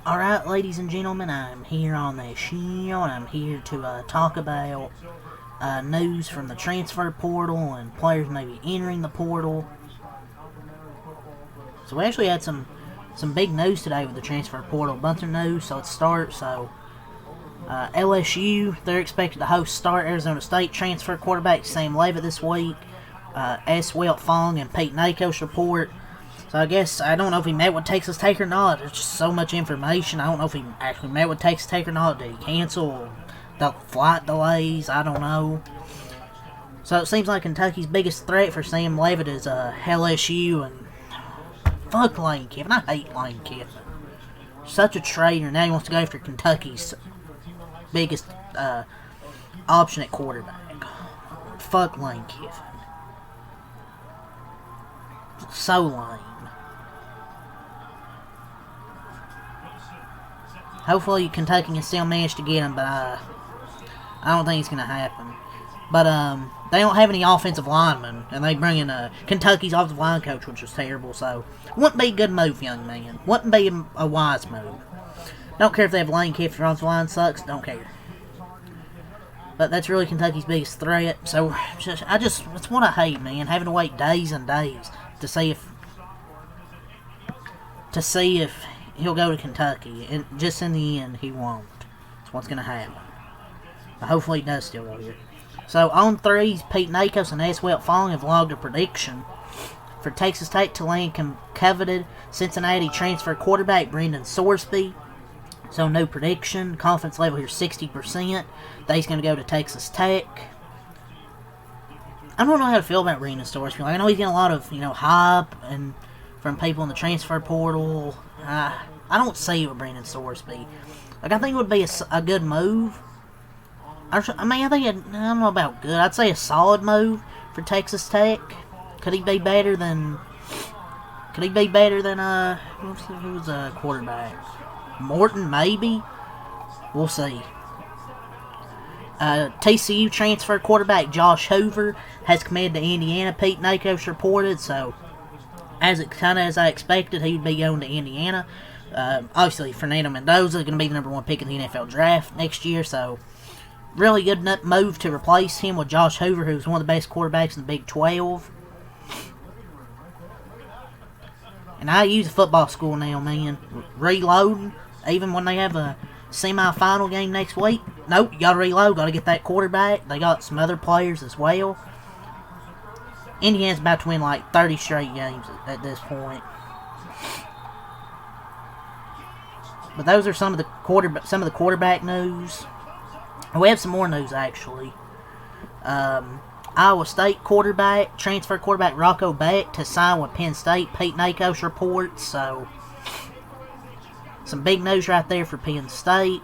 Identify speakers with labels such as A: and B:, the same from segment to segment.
A: Alright, ladies and gentlemen, I'm here on the show, and I'm here to talk about news from the transfer portal and players maybe entering the portal. So we actually had some big news today with the transfer portal, a bunch of news, so let's start. So LSU, they're expected to host start Arizona State transfer quarterback Sam Leavitt this week. S. Wilt Fong and Pete Nakos report. So I guess, I don't know if he met with Texas Tech or not. There's just so much information. I don't know if he actually met with Texas Tech or not. Did he cancel the flight delays? I don't know. So it seems like Kentucky's biggest threat for Sam Leavitt is LSU, and fuck Lane Kiffin. I hate Lane Kiffin. Such a traitor. Now he wants to go after Kentucky's biggest option at quarterback. Fuck Lane Kiffin. So lame. Hopefully Kentucky can still manage to get him, but I don't think it's going to happen. But they don't have any offensive linemen, and they bring in Kentucky's offensive line coach, which was terrible, so wouldn't be a good move, young man. Wouldn't be a wise move. Don't care if they have Lane Kiffin, your offensive line sucks, don't care. But that's really Kentucky's biggest threat, so it's what I hate, man, having to wait days and days to see if he'll go to Kentucky, and just in the end, he won't. That's what's going to happen. But hopefully he does still go here. So, on threes, Pete Nakos and S. Wilt Fong have logged a prediction for Texas Tech to land coveted Cincinnati transfer quarterback Brendan Sorsby. So, no prediction. Confidence level here 60%. That he's going to go to Texas Tech. I don't know how to feel about Brendan Sorsby. I know he's getting a lot of, hype and from people in the transfer portal. I don't see it with Brendan Sorsby. I think it would be a good move. I don't know about good. I'd say a solid move for Texas Tech. Could he be better than? Who's a quarterback? Morton, maybe. We'll see. TCU transfer quarterback Josh Hoover has committed to Indiana. Pete Nakos reported, so as I expected, he would be going to Indiana. Obviously, Fernando Mendoza is going to be the number one pick in the NFL draft next year, so really good move to replace him with Josh Hoover, who's one of the best quarterbacks in the Big 12. And I use a football school now, man. Reloading, even when they have a semi-final game next week. Nope, you gotta reload, gotta get that quarterback. They got some other players as well. Indiana's about to win like 30 straight games at this point. But those are some of the quarterback news. We have some more news actually. Iowa State transfer quarterback Rocco Becht to sign with Penn State. Pete Nakos reports. So some big news right there for Penn State.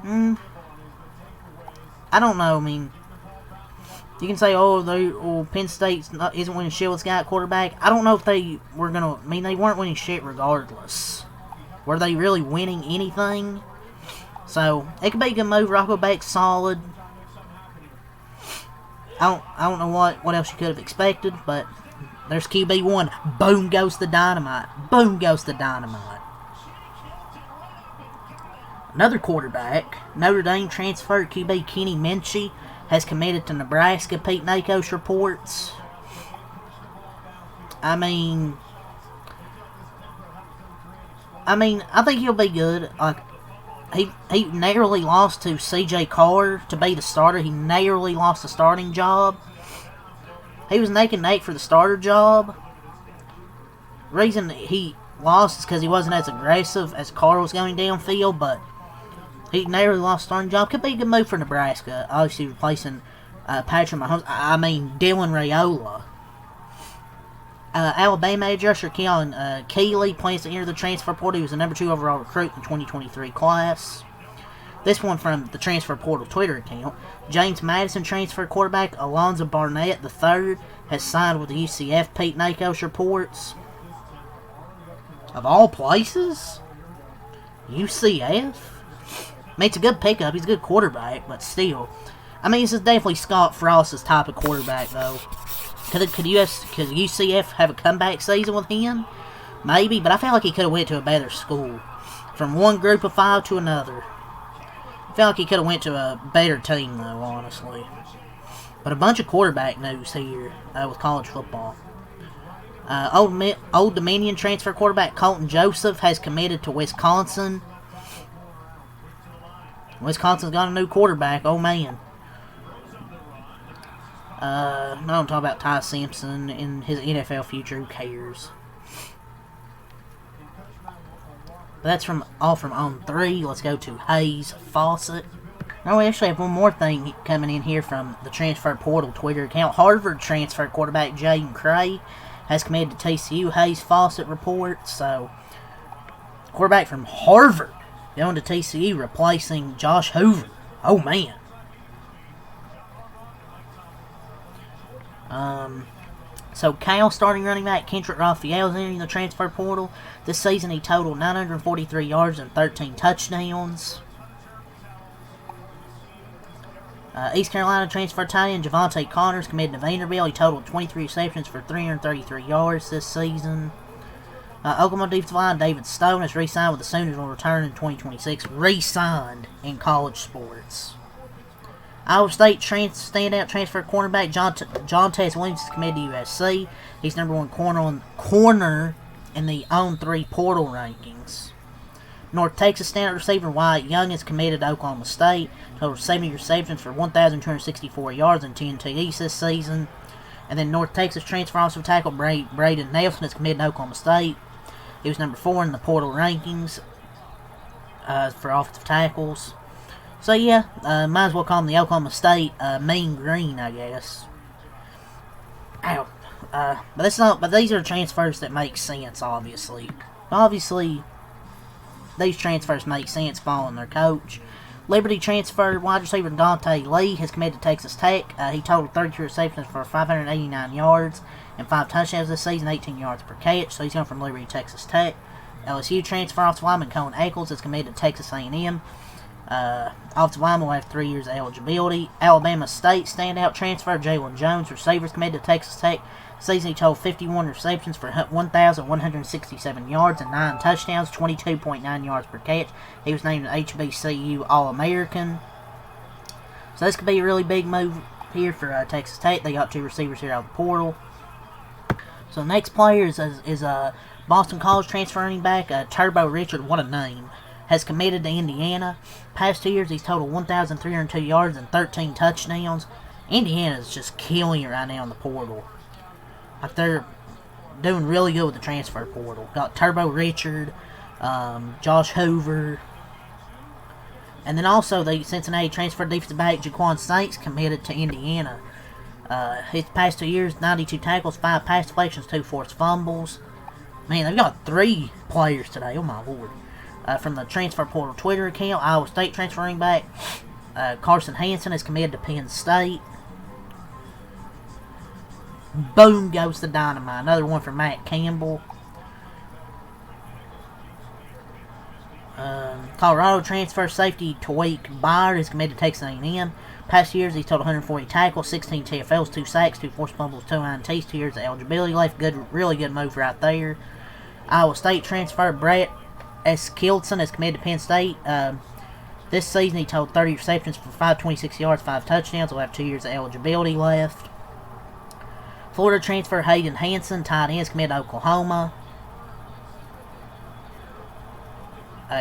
A: I don't know. I mean, you can say, Penn State isn't winning shit with this guy at quarterback. I don't know if they were going to... they weren't winning shit regardless. Were they really winning anything? So, it could be a good move. Rocco Becht's solid. I don't know what else you could have expected, but there's QB1. Boom goes the dynamite. Boom goes the dynamite. Another quarterback, Notre Dame transfer QB Kenny Minchey has committed to Nebraska. Pete Nakos reports. I think he'll be good. He narrowly lost to C.J. Carr to be the starter. He narrowly lost the starting job. He was neck and neck for the starter job. The reason he lost is because he wasn't as aggressive as Carr was going downfield, but he narrowly lost the starting job. Could be a good move for Nebraska. Obviously replacing Patrick Mahomes. Dylan Raiola. Alabama edge rusher Keon Keeley plans to enter the transfer portal. He was the number 2 overall recruit in the 2023 class. This one from the transfer portal Twitter account. James Madison transfer quarterback Alonzo Barnett III has signed with the UCF. Pete Nakos reports. Of all places? UCF? It's a good pickup. He's a good quarterback, but still. This is definitely Scott Frost's type of quarterback, though. Could UCF have a comeback season with him? Maybe, but I feel like he could have went to a better school. From one group of 5 to another. I feel like he could have went to a better team, though, honestly. But a bunch of quarterback news here with college football. Old Dominion transfer quarterback Colton Joseph has committed to Wisconsin. Wisconsin's got a new quarterback. Oh, man. I don't talk about Ty Simpson and his NFL future. Who cares? But that's all from On 3. Let's go to Hayes Fawcett. Now we actually have one more thing coming in here from the Transfer Portal Twitter account. Harvard transfer quarterback Jaden Cray has committed to TCU. Hayes Fawcett reports. So, quarterback from Harvard going to TCU, replacing Josh Hoover. Oh, man. So Cal starting running back Kendrick Raphael is entering the transfer portal. This season he totaled 943 yards and 13 touchdowns. East Carolina transfer tight end Javante Connors committed to Vanderbilt. He totaled 23 receptions for 333 yards this season. Oklahoma defensive line David Stone has re-signed with the Sooners and will return in 2026. Re-signed in college sports. Iowa State standout transfer cornerback John Tess Williams is committed to USC. He's number 1 corner in the On 3 portal rankings. North Texas standout receiver Wyatt Young is committed to Oklahoma State. Total 70 receptions for 1,264 yards and 10 TDs this season. And then North Texas transfer offensive tackle Braden Nelson is committed to Oklahoma State. He was number 4 in the portal rankings for offensive tackles. So yeah, might as well call him the Oklahoma State Mean Green, I guess. Ow. But these are transfers that make sense, obviously. Obviously, these transfers make sense following their coach. Liberty transfer wide receiver Dante Lee has committed to Texas Tech. He totaled 32 receptions for 589 yards and 5 touchdowns this season, 18 yards per catch. So he's going from Liberty to Texas Tech. LSU transfer offensive lineman Cohen Eccles is committed to Texas A&M. Offensive lineman will have 3 years of eligibility. Alabama State standout transfer Jalen Jones, receivers committed to Texas Tech. Season he totaled 51 receptions for 1,167 yards and 9 touchdowns, 22.9 yards per catch. He was named an HBCU All-American. So this could be a really big move here for Texas Tech. They got 2 receivers here out of the portal. So the next player is Boston College transfer running back Turbo Richard. What a name. Has committed to Indiana. Past 2 years, he's totaled 1,302 yards and 13 touchdowns. Indiana is just killing it right now in the portal. Like they're doing really good with the transfer portal. Got Turbo Richard, Josh Hoover, and then also the Cincinnati transfer defensive back Jaquan Saints committed to Indiana. His past 2 years, 92 tackles, 5 pass deflections, 2 forced fumbles. Man, they've got 3 players today. Oh my lord. From the transfer portal Twitter account, Iowa State transferring back Carson Hansen is committed to Penn State. Boom goes the dynamite. Another one from Matt Campbell. Colorado transfer safety Tawik Byard is committed to Texas A&M. Past years, he's totaled 140 tackles, 16 TFLs, 2 sacks, 2 forced fumbles, 2 INTs, 2 years of eligibility left. Really good move right there. Iowa State transfer Brett S. Kildson is committed to Penn State. This season, he totaled 30 receptions for 526 yards, 5 touchdowns. Will have 2 years of eligibility left. Florida transfer Hayden Hanson, tight end, is committed to Oklahoma.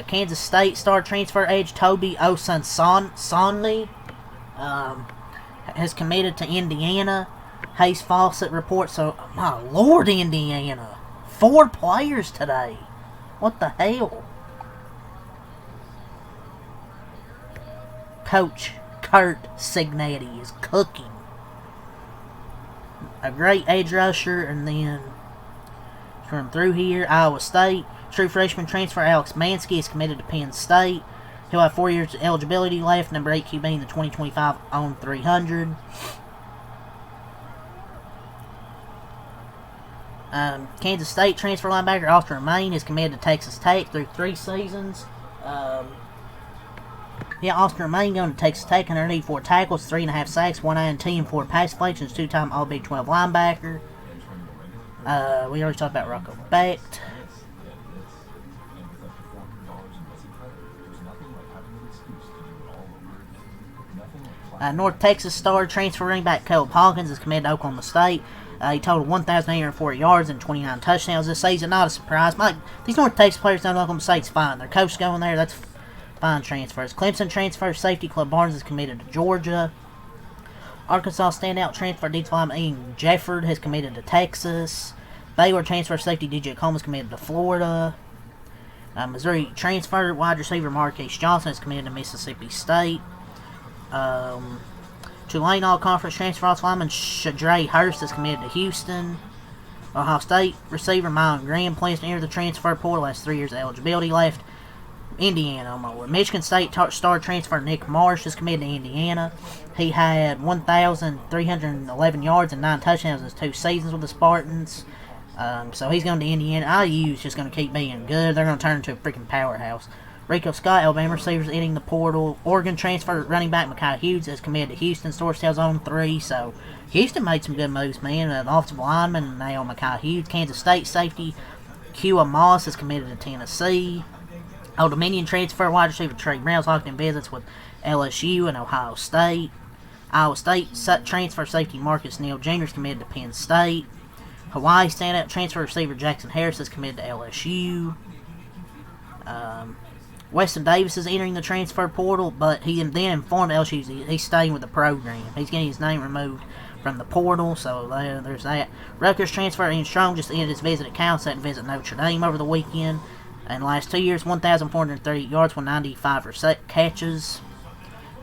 A: Kansas State star transfer edge Toby Osunsonni has committed to Indiana. Hayes Fawcett reports. So, my lord, Indiana. 4 players today. What the hell? Coach Kurt Cignetti is cooking. A great edge rusher, and then from through here, Iowa State. True freshman transfer Alex Mansky is committed to Penn State. He'll have 4 years of eligibility left. Number 8 QB in the 2025 on 300. Kansas State transfer linebacker Austin Romaine is committed to Texas Tech through 3 seasons. Austin Romaine going to Texas Tech, 184 tackles, 3.5 sacks, 1 INT, and 4 pass deflections, 2-time All Big 12 linebacker. We already talked about Rocco Becht. North Texas star transfer running back Caleb Hawkins is committed to Oklahoma State. He totaled 1,840 yards and 29 touchdowns this season. Not a surprise. These North Texas players down at Oklahoma State's fine. Their coach going there, that's fine transfers. Clemson transfer safety Club Barnes is committed to Georgia. Arkansas standout transfer defensive lineman Ian Jefford has committed to Texas. Baylor transfer safety DJ Coleman is committed to Florida. Missouri transfer wide receiver Marquise Johnson is committed to Mississippi State. Tulane all-conference transfer offensive lineman Shadray Hurst is committed to Houston. Ohio State receiver Mylan Graham plans to enter the transfer portal. Has 3 years of eligibility left. Indiana, Michigan State star transfer Nick Marsh is committed to Indiana. He had 1,311 yards and 9 touchdowns in his 2 seasons with the Spartans. So he's going to Indiana. IU is just going to keep being good. They're going to turn into a freaking powerhouse. Rico Scott, Alabama receivers entering the portal. Oregon transfer running back Micaiah Hughes is committed to Houston. Source tells on 3. So Houston made some good moves, man. The offensive lineman, now Micaiah Hughes. Kansas State safety Kua Moss is committed to Tennessee. Old Dominion transfer wide receiver Trey Brown's locked in visits with LSU and Ohio State. Iowa State transfer safety Marcus Neal Jr. is committed to Penn State. Hawaii standout transfer receiver Jackson Harris is committed to LSU. Weston Davis is entering the transfer portal, but he then informed LSU he's staying with the program. He's getting his name removed from the portal, so there's that. Rutgers transfer Ian Strong just ended his visit at Cal, set to visit Notre Dame over the weekend. In the last 2 years, 1,430 yards with 95 catches.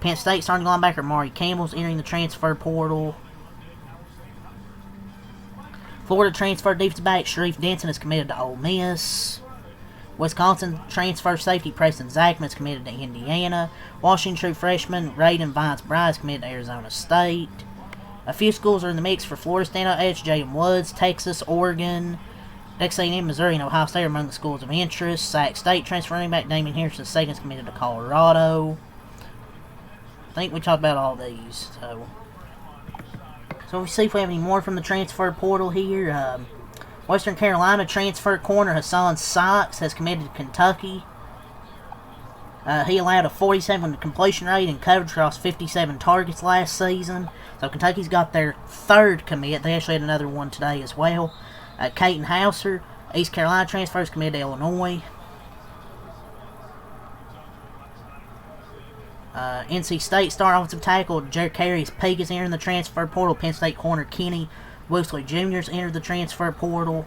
A: Penn State starting linebacker Maury Campbell's entering the transfer portal. Florida transfer defensive back Sharif Denson is committed to Ole Miss. Wisconsin transfer safety Preston Zachman is committed to Indiana. Washington true freshman Raiden Vance Bryce is committed to Arizona State. A few schools are in the mix for Florida standout edge. Jalen Woods, Texas, Oregon. Texas A&M, Missouri, and Ohio State are among the schools of interest. Sac State transfer running back Damien Harrison II is committed to Colorado. I think we talked about all these. So we see if we have any more from the transfer portal here. Western Carolina transfer corner Hassan Sykes has committed to Kentucky. He allowed a 47% completion rate and coverage across 57 targets last season. So Kentucky's got their 3rd commit. They actually had another one today as well. Caton Hauser, East Carolina transfer, is committed to Illinois. NC State star offensive tackle Jericarius Peak is entering the transfer portal. Penn State corner Kenny Woosley Jr. has entered the transfer portal.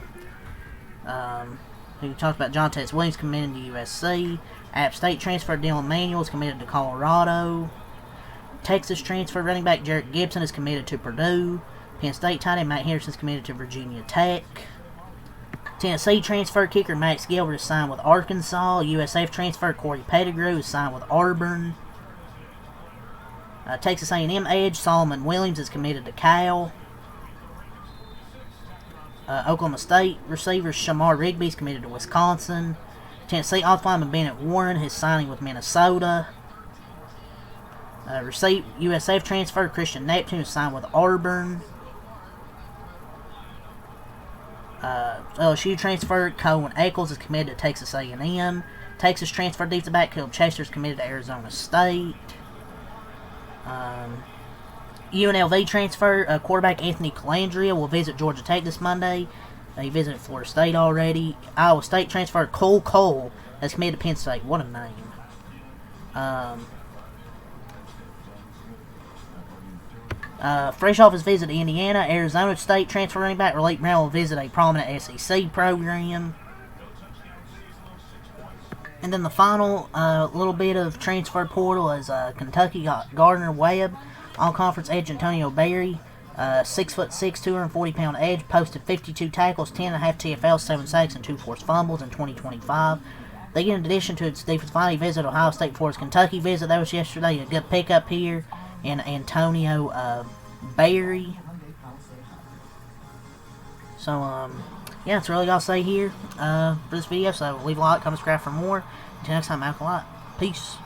A: We talked about John Tess Williams committed to USC. App State transfer Dylan Manuel is committed to Colorado. Texas transfer running back Jarrett Gibson is committed to Purdue. Penn State tight end Matt Harrison is committed to Virginia Tech. Tennessee transfer kicker Max Gilbert is signed with Arkansas. USF transfer Corey Pettigrew is signed with Auburn. Texas A&M edge Solomon Williams is committed to Cal. Oklahoma State receiver Shamar Rigby is committed to Wisconsin. Tennessee offensive lineman Bennett Warren is signing with Minnesota. USF transfer Christian Neptune is signed with Auburn. LSU transfer Cohen Eccles is committed to Texas A&M. Texas transfer defensive back Caleb Chester is committed to Arizona State. UNLV transfer quarterback Anthony Calandria will visit Georgia Tech this Monday. He visited Florida State already. Iowa State transfer Cole has committed to Penn State. What a name. Fresh off his visit to Indiana, Arizona State transfer running back Raleigh Brown will visit a prominent SEC program. And then the final little bit of transfer portal is Kentucky got Gardner Webb, all-conference edge Antonio Berry, 6'6", 240-pound edge, posted 52 tackles, 10.5 TFLs, 7 sacks, and 2 forced fumbles in 2025. They get in addition to its defensive line, visit Ohio State for his Kentucky visit. That was yesterday. A good pickup here in Antonio Berry. So, yeah, that's really all I'll say here for this video. So, leave a like, comment, subscribe for more. Until next time, Malcolm Light. Peace.